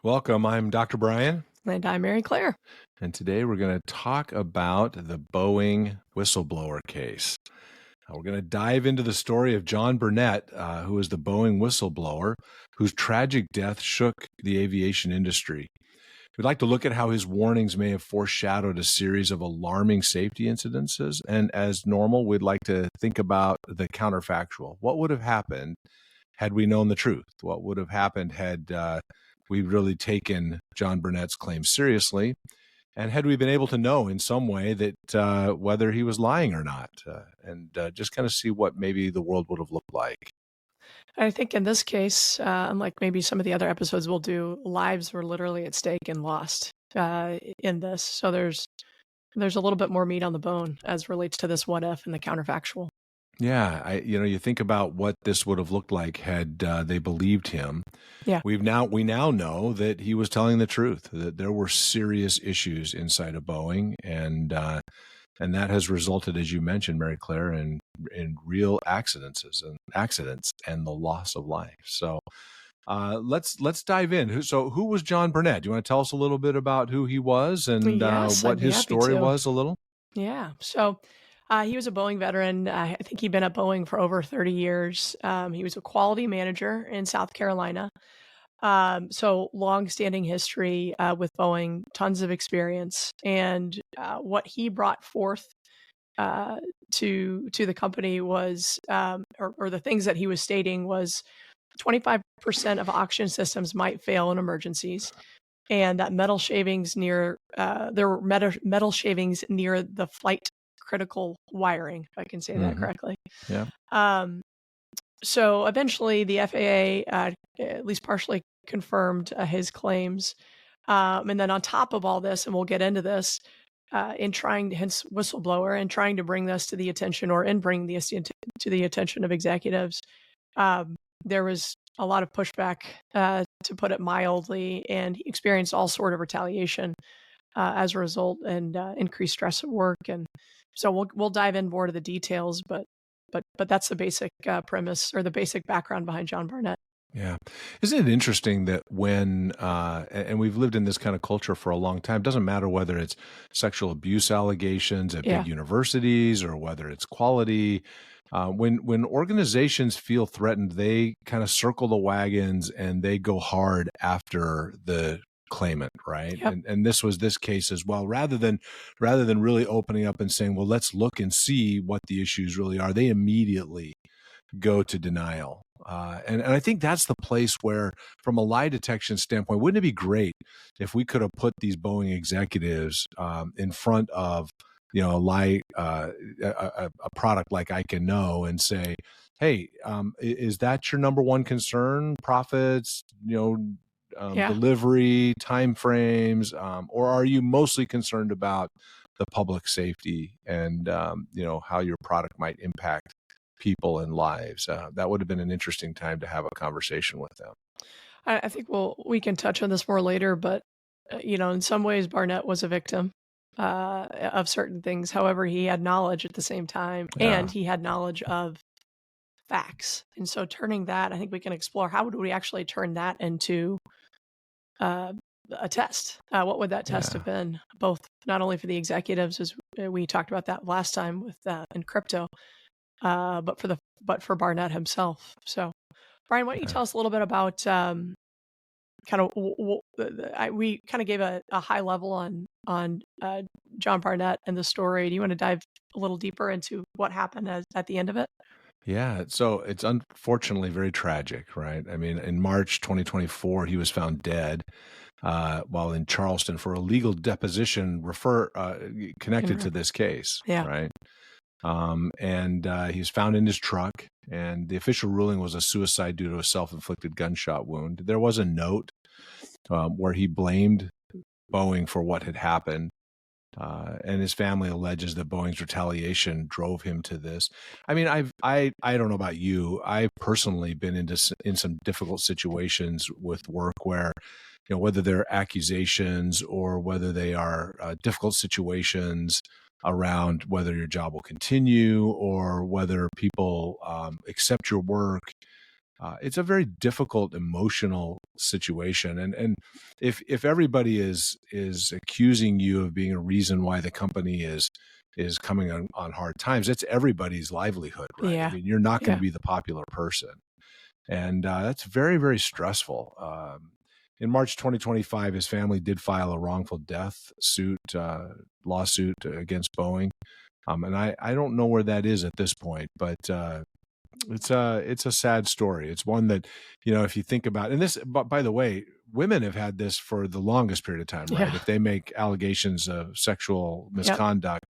Welcome. I'm Dr. Brian, And I'm Mary Claire. and today we're going to talk about the Boeing whistleblower case. We're going to dive into the story of John Burnett, who is the Boeing whistleblower, whose tragic death shook the aviation industry. We'd like to look at how his warnings may have foreshadowed a series of alarming safety incidences. And as normal, we'd like to think about the counterfactual. What would have happened had we known the truth? What would have happened had we really taken John Burnett's claims seriously? And had we been able to know in some way that whether he was lying or not, and just kind of see what maybe the world would have looked like? I think in this case, unlike maybe some of the other episodes we'll do, lives were literally at stake and lost in this. So there's a little bit more meat on the bone as relates to this what if and the counterfactual. Yeah, you think about what this would have looked like had they believed him. Yeah. We now know that he was telling the truth, that there were serious issues inside of Boeing, and that has resulted, as you mentioned, Mary Claire, in real accidents and the loss of life. So let's dive in. So who was John Burnett? Do you want to tell us a little bit about who he was and Yes, what I'd be his happy story to. was a little? Yeah. So he was a Boeing veteran. I think he'd been at Boeing for over 30 years. He was a quality manager in South Carolina. So long-standing history with Boeing, tons of experience, and what he brought forth to the company was, or the things that he was stating was, 25% of oxygen systems might fail in emergencies, and that metal shavings near there were metal shavings near the flight critical wiring, if I can say that correctly. Yeah. So eventually, the FAA at least partially confirmed his claims, and then on top of all this, and we'll get into this, in trying, hence whistleblower, and trying to bring this to the attention, or in bringing this to the attention of executives, there was a lot of pushback, to put it mildly, and he experienced all sort of retaliation as a result, and increased stress at work. And so we'll dive in more to the details, but that's the basic premise, or the basic background behind John Burnett. Yeah. Isn't it interesting that when, and we've lived in this kind of culture for a long time, doesn't matter whether it's sexual abuse allegations at Yeah. big universities or whether it's quality, when organizations feel threatened, they kind of circle the wagons and they go hard after the claimant, right? Yep. And this was this case as well. Rather than really opening up and saying, well, let's look and see what the issues really are, they immediately go to denial. And I think that's the place where, from a lie detection standpoint, wouldn't it be great if we could have put these Boeing executives in front of, a lie, a product like I Can Know, and say, hey, is that your number one concern? Profits, delivery, timeframes, or are you mostly concerned about the public safety and, how your product might impact people and lives? That would have been an interesting time to have a conversation with them. I think we can touch on this more later, but in some ways, Barnett was a victim of certain things. However, he had knowledge at the same time, and he had knowledge of facts. And so, turning that, I think we can explore how would we actually turn that into a test. What would that test have been? Both, not only for the executives, as we talked about that last time with in crypto, but for Barnett himself. So, Brian, why don't you tell us a little bit about we kind of gave a high level on John Burnett and the story. Do you want to dive a little deeper into what happened at the end of it? Yeah, so it's unfortunately very tragic, right? I mean, in March 2024, he was found dead while in Charleston for a legal deposition connected to this case, right? And he was found in his truck, and the official ruling was a suicide due to a self-inflicted gunshot wound. There was a note where he blamed Boeing for what had happened, and his family alleges that Boeing's retaliation drove him to this. I mean, I don't know about you. I've personally been in some difficult situations with work where, whether they're accusations or whether they are difficult situations around whether your job will continue or whether people accept your work. It's a very difficult emotional situation, and if everybody is accusing you of being a reason why the company is coming on hard times, it's everybody's livelihood, right? I Yeah. mean, you're not going Yeah. to be the popular person, and that's very, very stressful. In March 2025, his family did file a wrongful death lawsuit against Boeing, and I don't know where that is at this point, but it's a sad story. It's one that, if you think about, and this, but by the way, women have had this for the longest period of time, right? Yeah. If they make allegations of sexual Yep. misconduct,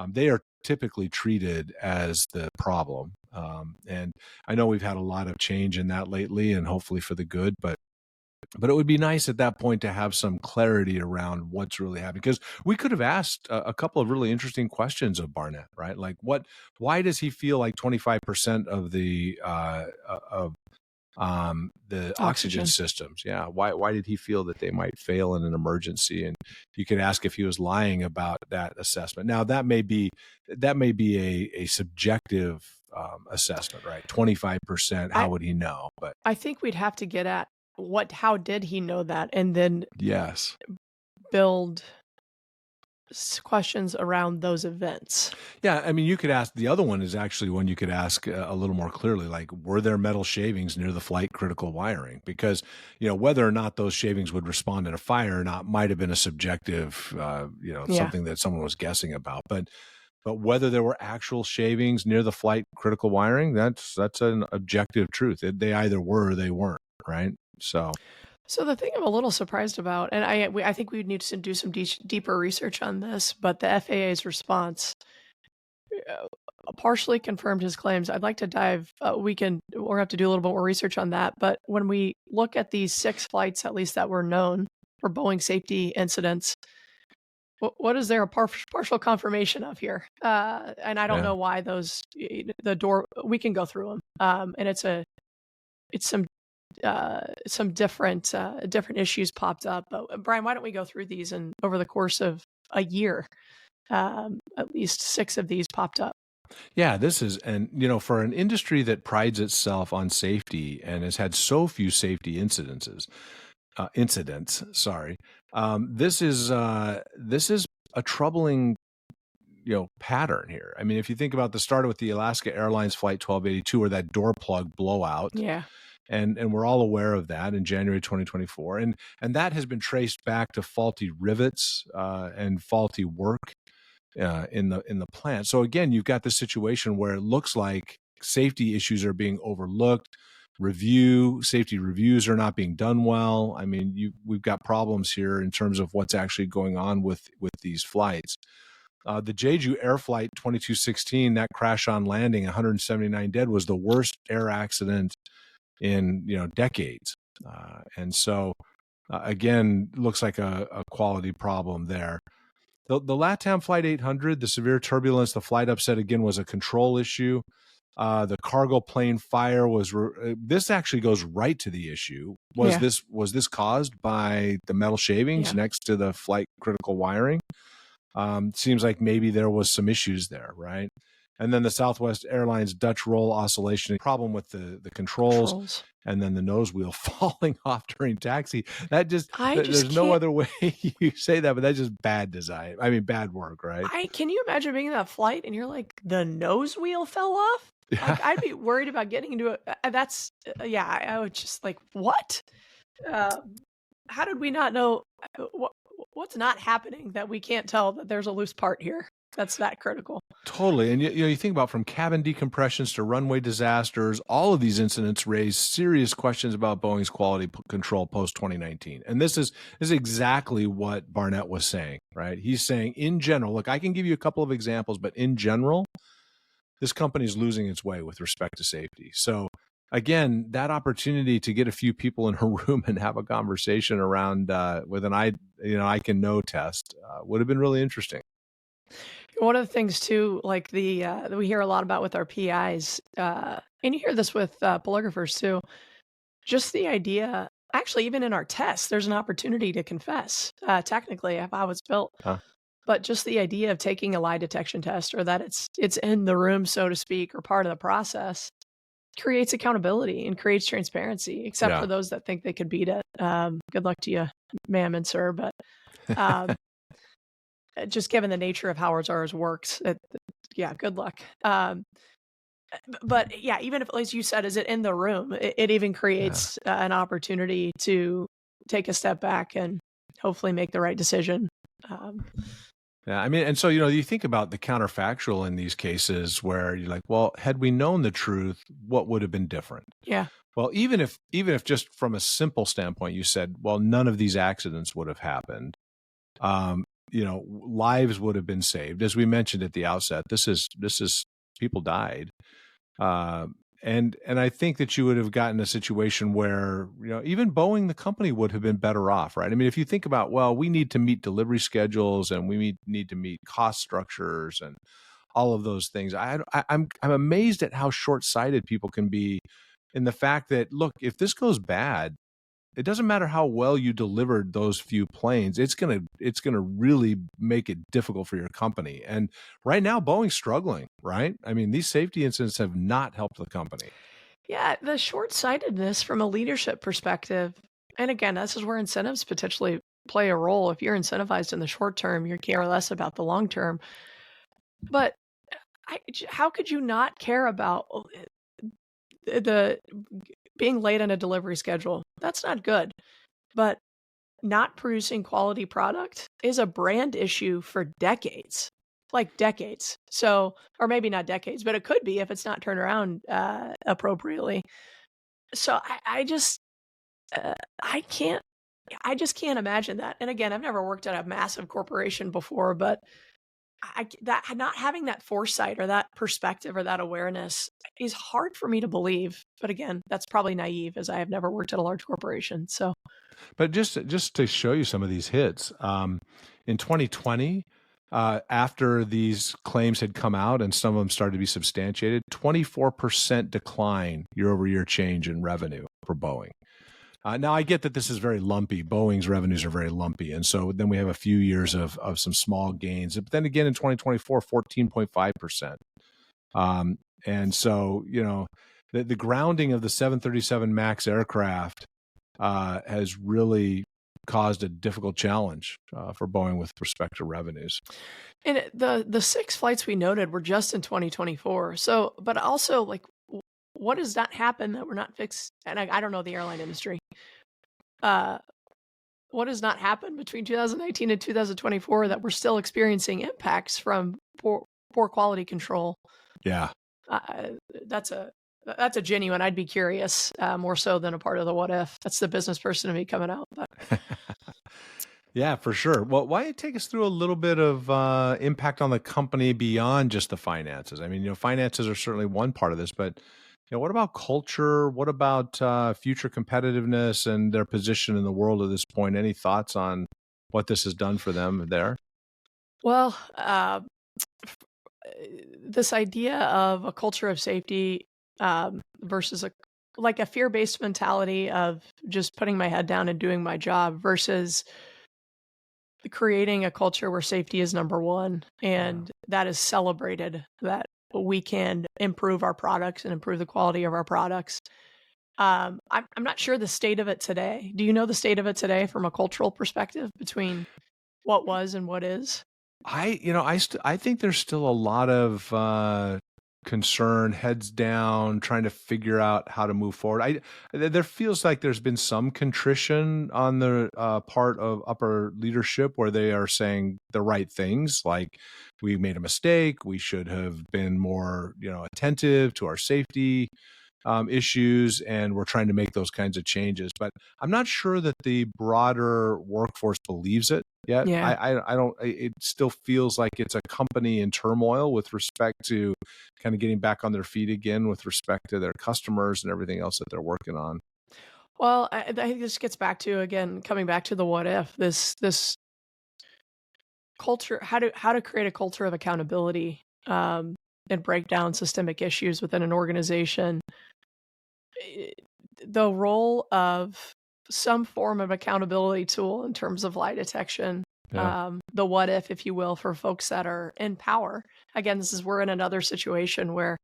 they are typically treated as the problem. And I know we've had a lot of change in that lately, and hopefully for the good, but it would be nice at that point to have some clarity around what's really happening, because we could have asked a couple of really interesting questions of Barnett, right? Like, why does he feel like 25% of the oxygen Oxygen. systems? Yeah, why did he feel that they might fail in an emergency? And you could ask if he was lying about that assessment. Now that may be a subjective assessment, right? 25%. How would he know? But I think we'd have to get at how did he know that, and then yes. build questions around those events. Yeah, I mean, you could ask, the other one is actually one you could ask a little more clearly, like, were there metal shavings near the flight critical wiring? Because, whether or not those shavings would respond in a fire or not might have been a subjective, Yeah. something that someone was guessing about. But whether there were actual shavings near the flight critical wiring, that's an objective truth. They either were or they weren't, right? So the thing I'm a little surprised about, and I think we need to do some deeper research on this, but the FAA's response partially confirmed his claims. I'd like to dive. We'll have to do a little bit more research on that. But when we look at these 6 flights, at least that were known for Boeing safety incidents, what is there a partial confirmation of here? And I don't know why the door. We can go through them, and it's some different issues popped up. But Brian, why don't we go through these? And over the course of a year, at least 6 of these popped up. yeah, this is, and for an industry that prides itself on safety and has had so few safety incidents, sorry, this is a troubling pattern here. I mean, if you think about the start with the Alaska Airlines Flight 1282, where that door plug blowout. Yeah. And we're all aware of that in January 2024, and that has been traced back to faulty rivets and faulty work in the plant. So again, you've got this situation where it looks like safety issues are being overlooked. Safety reviews are not being done well. I mean, we've got problems here in terms of what's actually going on with these flights. The Jeju Air Flight 2216, that crash on landing, 179 dead, was the worst air accident in decades, and so again, looks like a quality problem there. The LATAM Flight 800, the severe turbulence, the flight upset, again, was a control issue. The cargo plane fire was this actually goes right to the issue. Was this caused by the metal shavings next to the flight critical wiring? Seems like maybe there was some issues there, right? And then the Southwest Airlines Dutch roll oscillation problem with the controls, and then the nose wheel falling off during taxi. There's no other way you say that, but that's just bad design. I mean, bad work, right? Can you imagine being in that flight and you're like, the nose wheel fell off? Like, I'd be worried about getting into it. I would just like, what? How did we not know? What's not happening that we can't tell that there's a loose part here? That's that critical. Totally. And you think about, from cabin decompressions to runway disasters, all of these incidents raise serious questions about Boeing's quality control post 2019. And this is exactly what Barnett was saying, right? He's saying, in general, look, I can give you a couple of examples, but in general, this company is losing its way with respect to safety. So again, that opportunity to get a few people in a room and have a conversation around with an I can know test would have been really interesting. One of the things too, like that we hear a lot about with our PIs, and you hear this with polygraphers too, just the idea, actually, even in our tests, there's an opportunity to confess, technically, how it's built. But just the idea of taking a lie detection test, or that it's in the room, so to speak, or part of the process, creates accountability and creates transparency, except Yeah. for those that think they could beat it. Good luck to you, ma'am and sir. But um, just given the nature of how ours works, yeah, good luck. But yeah, even if, as you said, is it in the room? It even Yeah. creates an opportunity to take a step back and hopefully make the right decision. Um, Yeah, I mean, and so, you think about the counterfactual in these cases where you're like, well, had we known the truth, what would have been different? yeah, Well, even if just from a simple standpoint, you said, well, none of these accidents would have happened. Um, lives would have been saved. As we mentioned at the outset, this is people died. And I think that you would have gotten a situation where, even Boeing, the company, would have been better off, right? I mean, if you think about, well, we need to meet delivery schedules and we need to meet cost structures and all of those things. I'm amazed at how short-sighted people can be in the fact that, look, if this goes bad, it doesn't matter how well you delivered those few planes. It's gonna really make it difficult for your company. And right now, Boeing's struggling, right? I mean, these safety incidents have not helped the company. yeah, the short-sightedness from a leadership perspective, and again, this is where incentives potentially play a role. If you're incentivized in the short term, you care less about the long term. But how could you not care about the being late on a delivery schedule? That's not good. But not producing quality product is a brand issue for decades, like decades. So, or maybe not decades, but it could be if it's not turned around appropriately. So uh, I can't, I just can't imagine that. And again, I've never worked at a massive corporation before, but that not having that foresight or that perspective or that awareness is hard for me to believe. But again, that's probably naive, as I have never worked at a large corporation. So But just to show you some of these hits, in 2020, after these claims had come out and some of them started to be substantiated, 24% decline year-over-year change in revenue for Boeing. Now, I get that this is very lumpy. Boeing's revenues are very lumpy. And so then we have a few years of some small gains. But then again, in 2024, 14.5%. And so, the grounding of the 737 MAX aircraft has really caused a difficult challenge for Boeing with respect to revenues. and the 6 flights we noted were just in 2024. So, but also, like, what does not happen that we're not fixed? And I don't know the airline industry. Uh, what does not happen between 2019 and 2024 that we're still experiencing impacts from poor quality control? Yeah. Uh, that's a genuine. I'd be curious, more so than a part of the what if. That's the business person in me coming out. But Yeah, for sure. Well, why don't you take us through a little bit of impact on the company beyond just the finances? I mean, finances are certainly one part of this, but what about culture? What about future competitiveness and their position in the world at this point? Any thoughts on what this has done for them there? well, this idea of a culture of safety versus a fear-based mentality of just putting my head down and doing my job versus creating a culture where safety is number one and that is celebrated, that we can improve our products and improve the quality of our products. I'm not sure the state of it today. Do you know the state of it today from a cultural perspective between what was and what is? I think there's still a lot of concern, heads down, trying to figure out how to move forward. There feels like there's been some contrition on the part of upper leadership where they are saying the right things, like we made a mistake, we should have been more, attentive to our safety issues, and we're trying to make those kinds of changes. But I'm not sure that the broader workforce believes it yet. Yeah. I don't. It still feels like it's a company in turmoil with respect to kind of getting back on their feet again with respect to their customers and everything else that they're working on. Well, I think this gets back to, again, coming back to the what if, this culture, how to create a culture of accountability, and break down systemic issues within an organization. Eh, the role of some form of accountability tool in terms of lie detection, Yeah. the what if you will, for folks that are in power. Again, we're in another situation where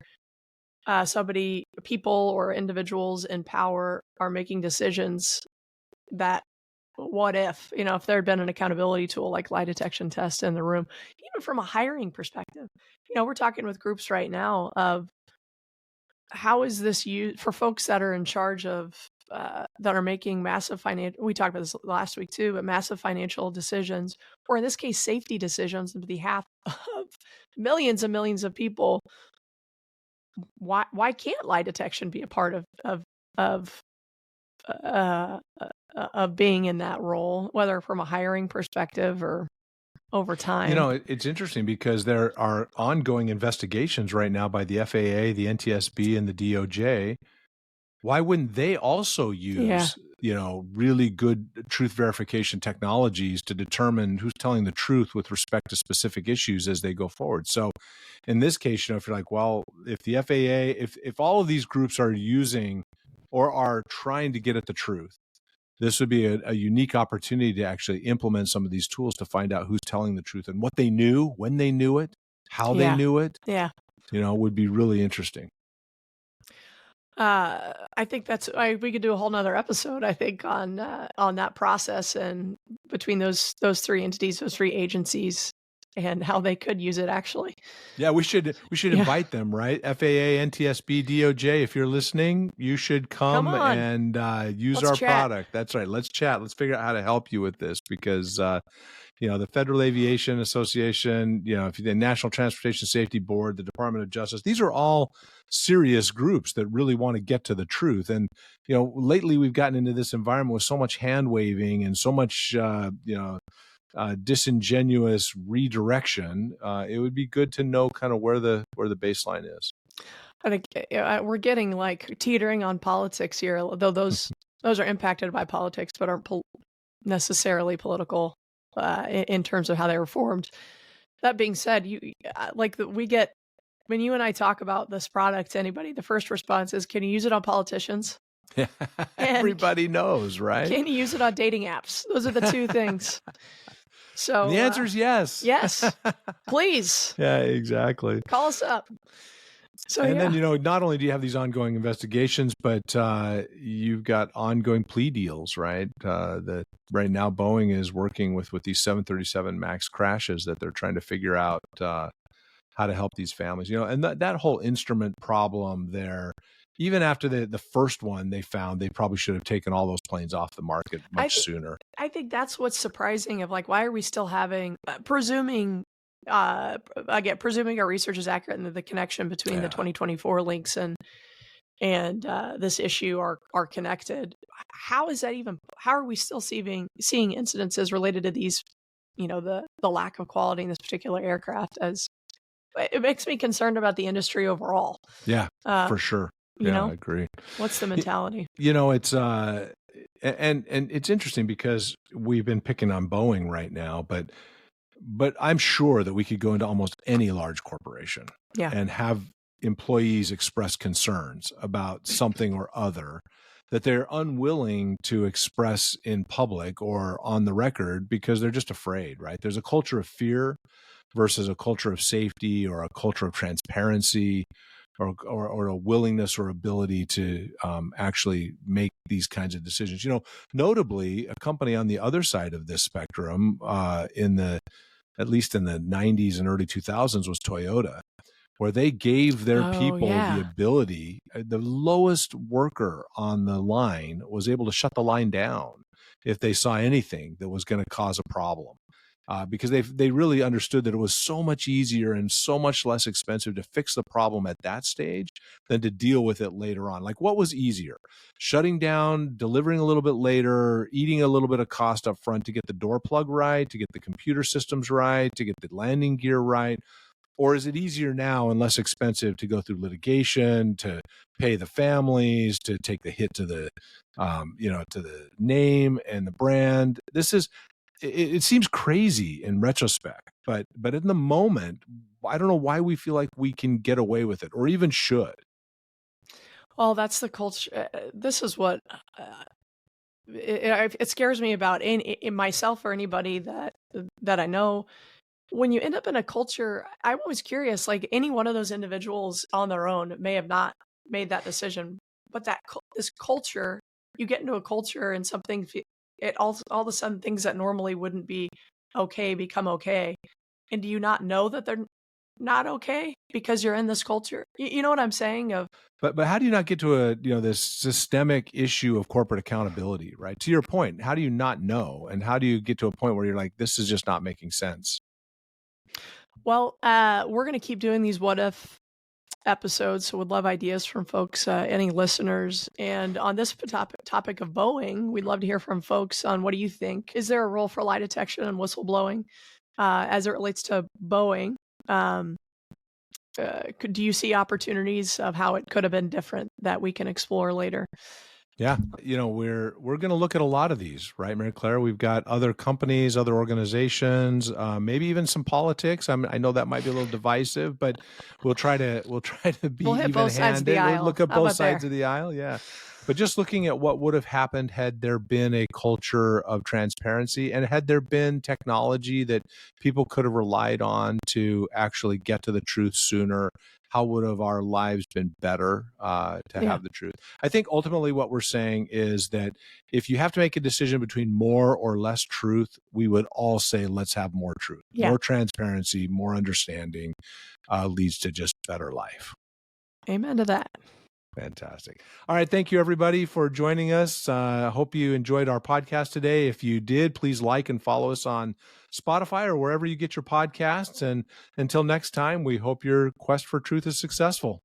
people or individuals in power are making decisions that, what if there had been an accountability tool like lie detection test in the room, even from a hiring perspective. We're talking with groups right now of how is this used for folks that are in charge of that are making massive financial, we talked about this last week too, but massive financial decisions, or in this case, safety decisions on behalf of millions and millions of people. Why can't lie detection be a part of being in that role, whether from a hiring perspective or over time? It's interesting because there are ongoing investigations right now by the FAA, the NTSB, and the DOJ. Why wouldn't they also use, really good truth verification technologies to determine who's telling the truth with respect to specific issues as they go forward? So in this case, if you're like, well, if the FAA, if all of these groups are using or are trying to get at the truth, this would be a unique opportunity to actually implement some of these tools to find out who's telling the truth and what they knew, when they knew it, how they knew it. Yeah. Would be really interesting. I think we could do a whole nother episode, I think, on that process and between those three entities, those three agencies, and how they could use it actually. Yeah, we should invite them, right? FAA, NTSB, DOJ. If you're listening, you should come and use our product. That's right. Let's chat. Let's figure out how to help you with this because the Federal Aviation Association, if the National Transportation Safety Board, the Department of Justice, these are all serious groups that really want to get to the truth. And, lately we've gotten into this environment with so much hand waving and so much, disingenuous redirection. It would be good to know kind of where the baseline is. I think we're getting like teetering on politics here, though those are impacted by politics, but aren't necessarily political in terms of how they were formed. That being said, we get, when you and I talk about this product to anybody, the first response is, can you use it on politicians? Everybody knows, right? Can you use it on dating apps? Those are the two things. So the answer is yes. Yes, please. Yeah, exactly. Call us up. So, and then, not only do you have these ongoing investigations, but you've got ongoing plea deals, right? That right now Boeing is working with these 737 MAX crashes that they're trying to figure out how to help these families, and that whole instrument problem there. Even after the first one they found, they probably should have taken all those planes off the market much sooner. I think that's what's surprising of why are we still having, presuming our research is accurate and the connection between the 2024 links and this issue are connected. How is that even, how are we still seeing incidences related to these, the lack of quality in this particular aircraft? As it makes me concerned about the industry overall. Yeah, for sure. I agree. What's the mentality? It's and it's interesting because we've been picking on Boeing right now, but I'm sure that we could go into almost any large corporation and have employees express concerns about something or other that they're unwilling to express in public or on the record because they're just afraid, right? There's a culture of fear versus a culture of safety or a culture of transparency or a willingness or ability to actually make these kinds of decisions. Notably, a company on the other side of this spectrum, at least in the 90s and early 2000s, was Toyota, where they gave their people the ability. The lowest worker on the line was able to shut the line down if they saw anything that was going to cause a problem. Because they really understood that it was so much easier and so much less expensive to fix the problem at that stage than to deal with it later on. Like, what was easier? Shutting down, delivering a little bit later, eating a little bit of cost up front to get the door plug right, to get the computer systems right, to get the landing gear right? Or is it easier now and less expensive to go through litigation, to pay the families, to take the hit to the, to the name and the brand? It seems crazy in retrospect, but in the moment, I don't know why we feel like we can get away with it or even should. Well, that's the culture. This is what it scares me about in myself or anybody that I know. when you end up in a culture, I'm always curious, like any one of those individuals on their own may have not made that decision, but this culture, you get into a culture and something, it all of a sudden things that normally wouldn't be okay become okay. And do you not know that they're not okay because you're in this culture? You know what I'm saying? Of But how do you not get to a this systemic issue of corporate accountability, right? To your point, how do you not know, and how do you get to a point where you're like, this is just not making sense? well, we're gonna keep doing these what if episodes, so would love ideas from folks, any listeners. And on this topic of Boeing, we'd love to hear from folks on what do you think? Is there a role for lie detection and whistleblowing as it relates to Boeing? Um, do you see opportunities of how it could have been different that we can explore later? Yeah, we're going to look at a lot of these, right, Mary Claire? We've got other companies, other organizations, maybe even some politics. I know that might be a little divisive, but we'll try to be We'll hit both sides of the even-handed. We'll aisle. look at How both about sides there? of the aisle. Yeah, but just looking at what would have happened had there been a culture of transparency, and had there been technology that people could have relied on to actually get to the truth sooner, how would have our lives been better to Yeah. have the truth? I think ultimately what we're saying is that if you have to make a decision between more or less truth, we would all say, let's have more truth. Yeah. More transparency, more understanding leads to just better life. Amen to that. Fantastic. All right. Thank you, everybody, for joining us. I hope you enjoyed our podcast today. If you did, please like and follow us on Spotify or wherever you get your podcasts. And until next time, we hope your quest for truth is successful.